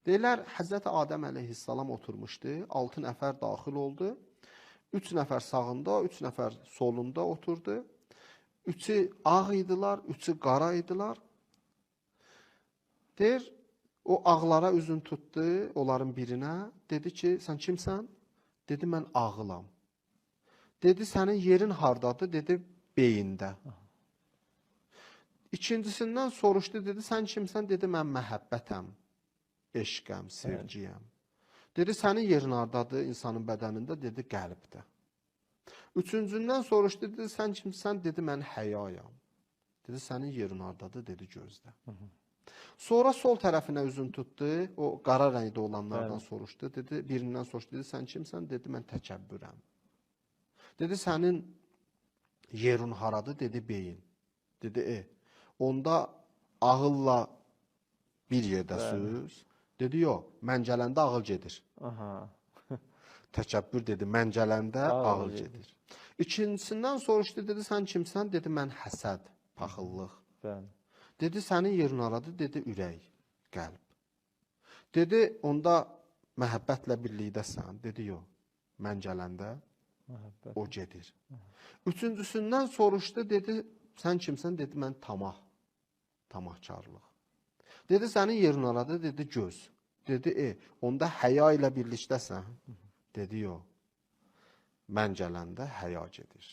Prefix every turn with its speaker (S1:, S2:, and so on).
S1: Deyirlər, Həzrəti Adəm əleyhissalam oturmuşdu, 6 nəfər daxil oldu, 3 nəfər sağında, 3 nəfər solunda oturdu, 3'ü ağ idilar, 3'ü qara idilar. Deyir, o ağlara üzün tutdu, onların birinə, dedi ki, sən kimsən? Dedi, mən ağılam. Dedi, sənin yerin hardadır? Dedi, beyində. İkincisindən soruşdu, dedi, sən kimsən? Dedi, mən məhəbbətəm, eşqəm, sevgiyəm. Dedi, sənin yerin hardadır insanın bədənində? Dedi, qəlbdə. Üçüncündən soruşdu, dedi, sən kimsən? Dedi, mən həyayam. Dedi, sənin yerin hardadır? Dedi, gözdə. Sonra sol tərəfinə üzün tutdu, o qara rəngdə olanlardan soruşdu. Dedi, birindən soruşdu, dedi, sən kimsən? Dedi, mən təkəbbürəm. Dedi, sənin yerin haradır? Dedi, beyin. Dedi, onda ağılla bir yerdəsiz. Dedi, yox, mən gələndə ağıl gedir. Təkəbbür dedi, mən gələndə ağıl gedir. İkincisindən soruşdu, dedi, sən kimsən? Dedi, mən həsəd, paxıllıq. Dedi, sənin yerin haradır? Dedi, ürək, qəlb. Dedi, onda məhəbbətlə birlikdəsən? Dedi, yox, mən gələndə o gedir. Üçüncüsündən soruşdu, dedi, sən kimsən? Dedi, mən tamah, tamahkarlıq. Dedi, sənin yerin haradır? Dedi, göz. Dedi, onda həya ilə birlikdəsən? Dedi, yox, mən gələndə həya gedir.